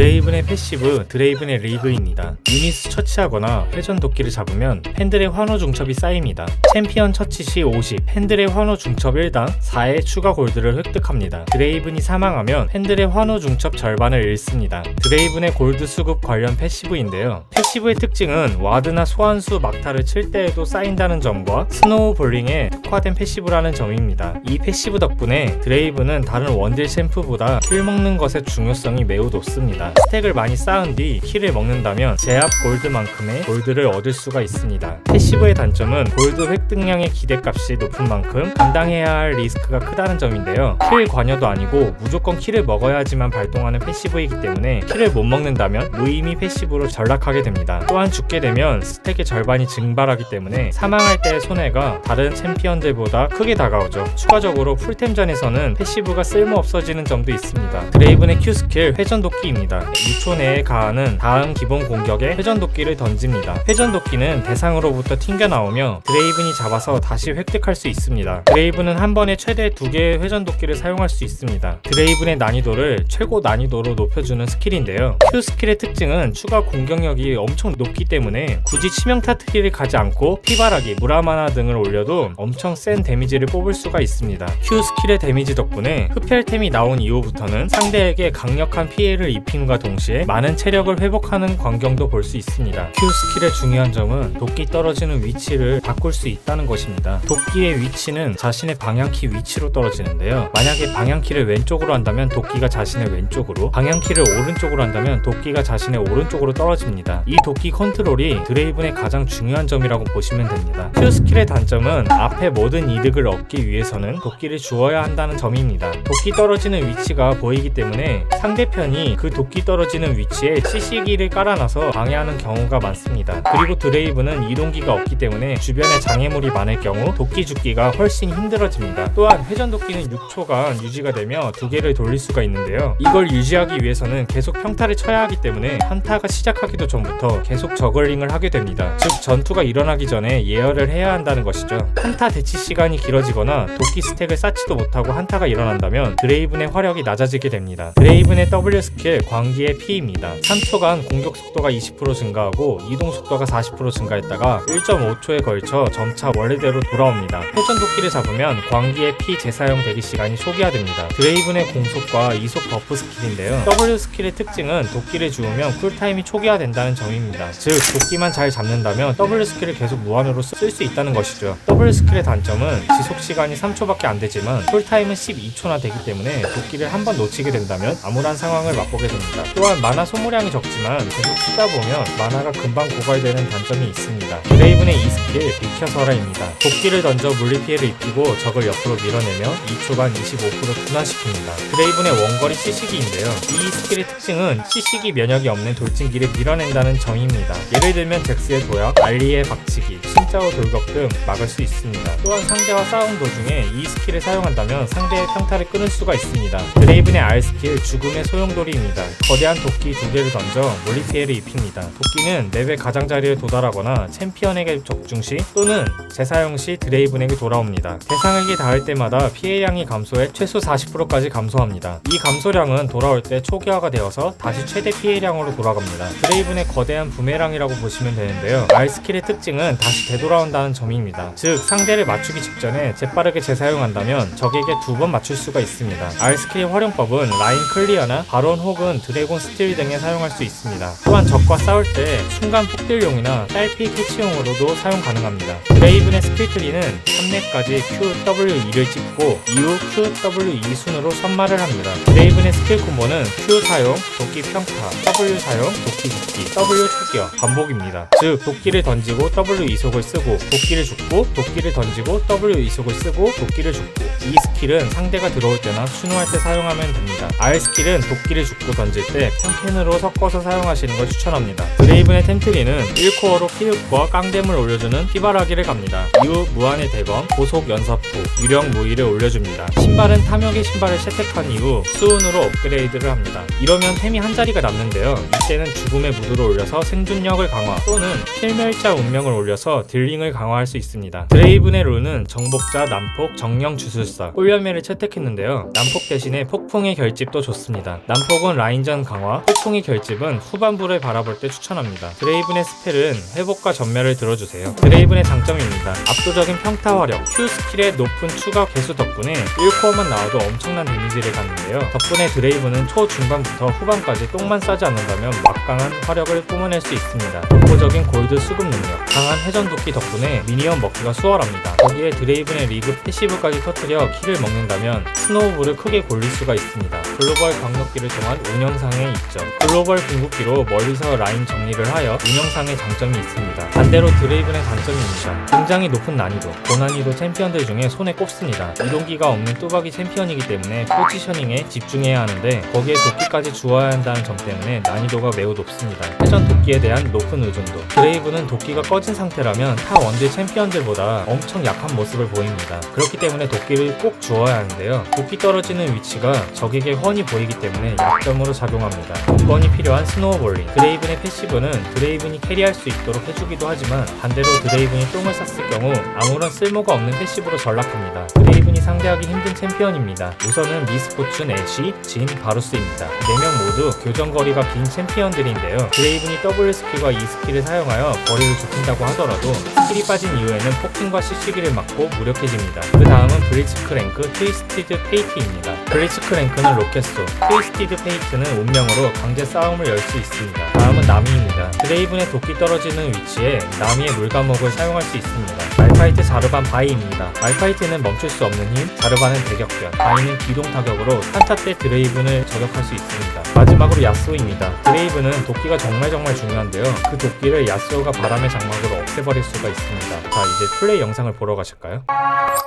드레이븐의 패시브 드레이븐의 리그입니다. 유닛을 처치하거나 회전 도끼를 잡으면 팬들의 환호 중첩이 쌓입니다. 챔피언 처치 시 50, 팬들의 환호 중첩 1당 4의 추가 골드를 획득합니다. 드레이븐이 사망하면 팬들의 환호 중첩 절반을 잃습니다. 드레이븐의 골드 수급 관련 패시브인데요. 패시브의 특징은 와드나 소환수 막타를 칠 때에도 쌓인다는 점과 스노우볼링에 특화된 패시브라는 점입니다. 이 패시브 덕분에 드레이븐은 다른 원딜 챔프보다 킬 먹는 것의 중요성이 매우 높습니다. 스택을 많이 쌓은 뒤 킬을 먹는다면 제압 골드만큼의 골드를 얻을 수가 있습니다. 패시브의 단점은 골드 획득량의 기대값이 높은 만큼 감당해야 할 리스크가 크다는 점인데요. 킬 관여도 아니고 무조건 킬을 먹어야지만 발동하는 패시브이기 때문에 킬을 못 먹는다면 무의미 패시브로 전락하게 됩니다. 또한 죽게 되면 스택의 절반이 증발하기 때문에 사망할 때의 손해가 다른 챔피언들보다 크게 다가오죠. 추가적으로 풀템전에서는 패시브가 쓸모 없어지는 점도 있습니다. 드레이븐의 Q 스킬 회전도끼입니다. 6초 내에 가하는 다음 기본 공격에 회전도끼를 던집니다. 회전도끼는 대상으로부터 튕겨 나오며 드레이븐이 잡아서 다시 획득할 수 있습니다. 드레이븐은 한 번에 최대 2개의 회전도끼를 사용할 수 있습니다. 드레이븐의 난이도를 최고 난이도로 높여주는 스킬인데요. Q 스킬의 특징은 추가 공격력이 엄청 높기 때문에 굳이 치명타 트리를 가지 않고 피바라기, 무라마나 등을 올려도 엄청 센 데미지를 뽑을 수가 있습니다. Q 스킬의 데미지 덕분에 흡혈템이 나온 이후부터는 상대에게 강력한 피해를 입힘과 동시에 많은 체력을 회복하는 광경도 볼 수 있습니다. Q 스킬의 중요한 점은 도끼 떨어지는 위치를 바꿀 수 있다는 것입니다. 도끼의 위치는 자신의 방향키 위치로 떨어지는데요. 만약에 방향키를 왼쪽으로 한다면 도끼가 자신의 왼쪽으로, 방향키를 오른쪽으로 한다면 도끼가 자신의 오른쪽으로 떨어집니다. 이 도끼 컨트롤이 드레이븐의 가장 중요한 점이라고 보시면 됩니다. Q 스킬의 단점은 앞에 모든 이득을 얻기 위해서는 도끼를 주어야 한다는 점입니다. 도끼 떨어지는 위치가 보이기 때문에 상대편이 그 도끼 떨어지는 위치에 CC기를 깔아놔서 방해하는 경우가 많습니다. 그리고 드레이븐은 이동기가 없기 때문에 주변에 장애물이 많을 경우 도끼 죽기가 훨씬 힘들어집니다. 또한 회전도끼는 6초간 유지가 되며 2개를 돌릴 수가 있는데요. 이걸 유지하기 위해서는 계속 평타를 쳐야 하기 때문에 한타가 시작하기도 전부터 계속 저글링을 하게 됩니다. 즉 전투가 일어나기 전에 예열을 해야 한다는 것이죠. 한타 대치 시간이 길어지거나 도끼 스택을 쌓지도 못하고 한타가 일어난다면 드레이븐의 화력이 낮아지게 됩니다. 드레이븐의 W 스킬 광기의 피입니다. 3초간 공격 속도가 20% 증가하고 이동 속도가 40% 증가했다가 1.5초에 걸쳐 점차 원래대로 돌아옵니다. 회전도끼를 잡으면 광기의 피 재사용 대기 시간이 초기화됩니다. 드레이븐의 공속과 이속 버프 스킬인데요. W 스킬의 특징은 도끼를 주우면 쿨타임이 초기화된다는 점입니다. 즉 도끼만 잘 잡는다면 W 스킬을 계속 무한으로 쓸 수 있다는 것이죠. W 스킬의 단점은 지속 시간이 3초밖에 안 되지만 쿨타임은 12초나 되기 때문에 도끼를 한 번 놓치게 된다면 암울한 상황을 맛보게 됩니다. 또한 마나 소모량이 적지만 계속 쓰다 보면 마나가 금방 고갈되는 단점이 있습니다. 드레이븐의 이 스킬 비켜서라입니다. 도끼를 던져 물리 피해를 입히고 적을 옆으로 밀어내며 2초간 25% 둔화시킵니다. 드레이븐의 원거리 CC기인데요. 이 스킬의 특징은 CC기 면역이 없는 돌진기를 밀어낸다는 점입니다. 예를 들면 잭스의 도약, 알리의 박치기, 신짜오 돌격 등 막을 수 있습니다. 또한 상대와 싸움 도중에 이 스킬을 사용한다면 상대의 평타를 끊을 수가 있습니다. 드레이븐의 R 스킬 죽음의 소용돌이입니다. 거대한 도끼 2개를 던져 물리 피해를 입힙니다. 도끼는 맵의 가장자리에 도달하거나 챔피언에게 적중 시 또는 재사용 시 드레이븐에게 돌아옵니다. 대상에게 닿을 때마다 피해량이 감소해 최소 40%까지 감소합니다. 이 감소량은 돌아올 때 초기화가 되어서 다시 최대 피해량으로 돌아갑니다. 드레이븐의 거대한 부메랑이라고 보시면 되는데요. R 스킬의 특징은 다시 되돌아온다는 점입니다. 즉 상대를 맞추기 직전에 재빠르게 재사용한다면 적에게 2번 맞출 수가 있습니다. R 스킬의 활용법은 라인 클리어나 바론 혹은 드래곤 스틸 등에 사용할 수 있습니다. 또한 적과 싸울 때 순간 폭딜용이나 딸피 캐치용으로도 사용 가능합니다. 드레이븐의 스킬트리는 3렙까지 QW2를 찍고 이후 QW2 순으로 선마를 합니다. 드레이븐의 스킬 콤보는 Q 사용, 도끼 평타, W 사용, 도끼 죽기, W 초기화 반복입니다. 즉 도끼를 던지고 W 이속을 쓰고 도끼를 죽고 도끼를 던지고 W 이속을 쓰고 도끼를 죽고 이 스킬은 상대가 들어올 때나 순호할 때 사용하면 됩니다. R 스킬은 도끼를 죽고 던질 때 템캔으로 섞어서 사용하시는 걸 추천합니다. 드레이븐의 템트리는 1코어로 피흡과 깡댐을 올려주는 피바라기를 갑니다. 이후 무한의 대검, 고속 연사포, 유령 무의를 올려줍니다. 신발은 탐욕의 신발을 채택한 이후 수운으로 업그레이드를 합니다. 이러면 템이 한 자리가 남는데요. 이때는 죽음의 무드로 올려서 생존력을 강화 또는 필멸자 운명을 올려서 딜링을 강화할 수 있습니다. 드레이븐의 룰은 정복자, 난폭, 정령 주술사, 꿀열매를 채택했는데요. 난폭 대신에 폭풍의 결집도 좋습니다. 난폭은 라인전 장기전 강화, 폭풍의 결집은 후반부를 바라볼 때 추천합니다. 드레이븐의 스펠은 회복과 전멸을 들어주세요. 드레이븐의 장점입니다. 압도적인 평타 화력, Q 스킬의 높은 추가 개수 덕분에 1코어만 나와도 엄청난 데미지를 갖는데요. 덕분에 드레이븐은 초중반부터 후반까지 똥만 싸지 않는다면 막강한 화력을 뿜어낼 수 있습니다. 독보적인 골드 수급 능력, 강한 회전도끼 덕분에 미니언 먹기가 수월합니다. 거기에 드레이븐의 리그 패시브까지 터뜨려 킬을 먹는다면 스노우볼을 크게 골릴 수가 있습니다. 글로벌 광역기를 통한 운영상의 이점, 글로벌 궁극기로 멀리서 라인 정리를 하여 운영상의 장점이 있습니다. 반대로 드레이븐의 단점입니다. 굉장히 높은 난이도, 고난이도 챔피언들 중에 손에 꼽습니다. 이동기가 없는 뚜벅이 챔피언이기 때문에 포지셔닝에 집중해야 하는데 거기에 도끼까지 주어야 한다는 점 때문에 난이도가 매우 높습니다. 회전 도끼에 대한 높은 의존도, 드레이븐은 도끼가 꺼진 상태라면 타 원딜 챔피언들보다 엄청 약한 모습을 보입니다. 그렇기 때문에 도끼를 꼭 주어야 하는데요. 도끼 떨어지는 위치가 적에게 훤히 보이기 때문에 약점으로 작용합니다. 조건이 필요한 스노우볼링, 드레이븐의 패시브는 드레이븐이 캐리할 수 있도록 해주기도 하지만 반대로 드레이븐이 똥을 쌌을 경우 아무런 쓸모가 없는 패시브로 전락합니다. 드레이븐이 상대하기 힘든 챔피언입니다. 우선은 미스포춘, 애쉬, 진, 바루스입니다. 4명 모두 교전거리가 긴 챔피언들인데요. 드레이븐이 W 스킬과 E 스킬을 사용하여 거리를 좁힌다고 하더라도 스킬이 빠진 이후에는 폭킹과 CC기를 맞고 무력해집니다. 그 다음은 블리츠크랭크 트위스티드 페이트입니다. 블리츠크랭크는 로켓소, 트위스티드 페이트는 운명으로 강제 싸움을 열 수 있습니다. 다음은 나미입니다. 드레이븐의 도끼 떨어지는 위치에 나미의 물감목을 사용할 수 있습니다. 말파이트, 자르반, 바이입니다. 말파이트는 멈출 수 없는 힘, 자르반은 대격변, 바이는 기동 타격으로 한타 때 드레이븐을 저격할 수 있습니다. 마지막으로 야스오입니다. 드레이븐은 도끼가 정말 중요한데요. 그 도끼를 야스오가 바람의 장막으로 없애버릴 수가 있습니다. 자, 이제 플레이 영상을 보러 가실까요?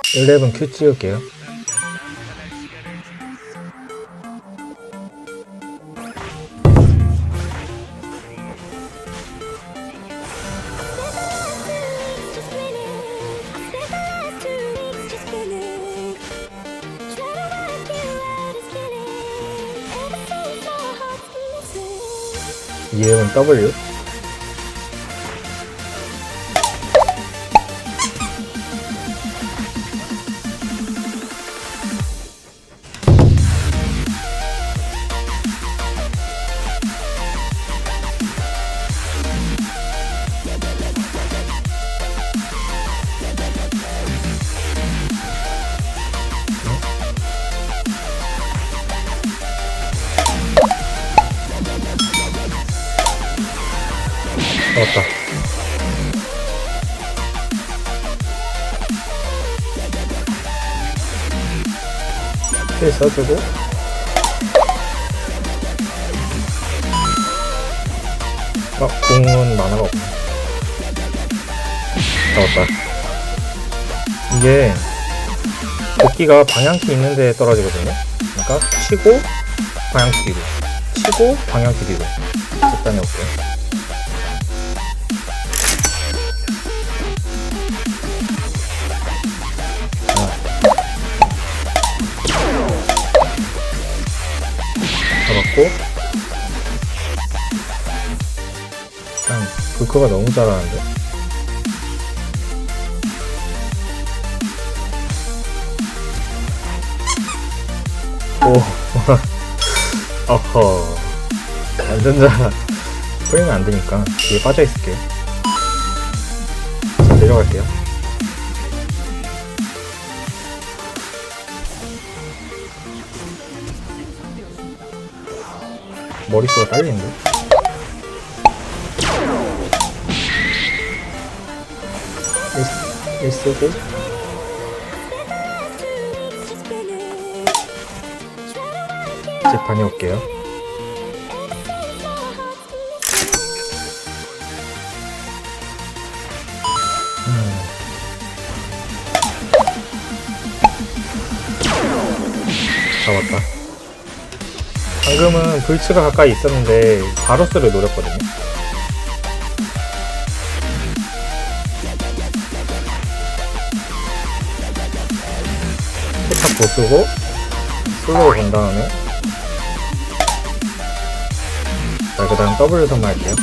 11Q 찍을게요. 이해은 W. 왔다. 힐 써주고 공은 만화가 없네. 왔다. 이게 도끼가 방향키 있는 데에 떨어지거든요. 그러니까 치고 방향키 뒤로, 치고 방향키 뒤로. 일단 해볼게요. 잡았고, 그냥 불크가 너무 잘하는데. 오 어허, 완전자 프레임이 안 되니까 뒤에 빠져 있을게요. 자, 내려갈게요. 머릿수가 딸리는데? 일 쓰고 이제 다녀올게요. 잡았다. 방금은 불츠가 가까이 있었는데 바로스를 노렸거든요. 포탑 보수고 슬로우 건 다음에 자, 그 다음 W 선만 할게요.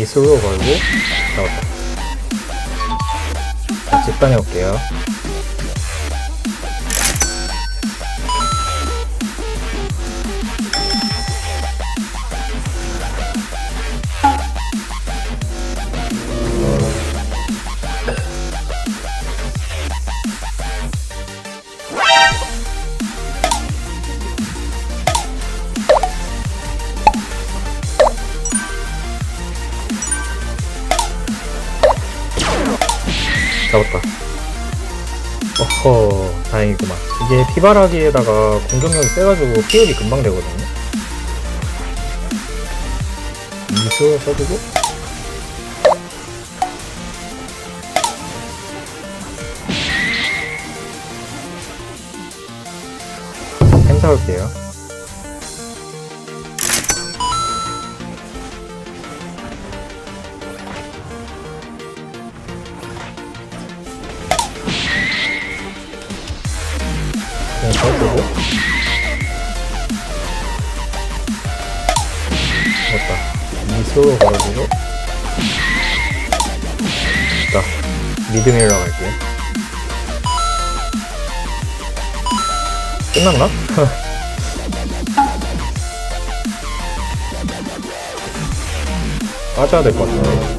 미스로 걸고 잡았다. 자, 집단해 올게요. 잡았다. 어허, 다행이구만. 이게 피바라기에다가 공격력이 세가지고 피흡이 금방 되거든요. 미수 써주고 펜 사올게요. 써주고 맞다. 미수로 걸어주고 자, 미드밀러 갈게요. 끝났나? 빠져야 될 것 같은데.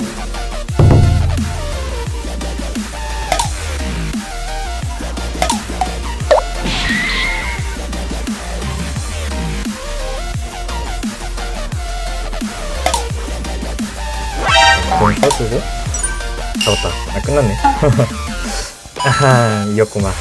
공 써주고 잡았다. 아, 끝났네. 아하, 이겼구만.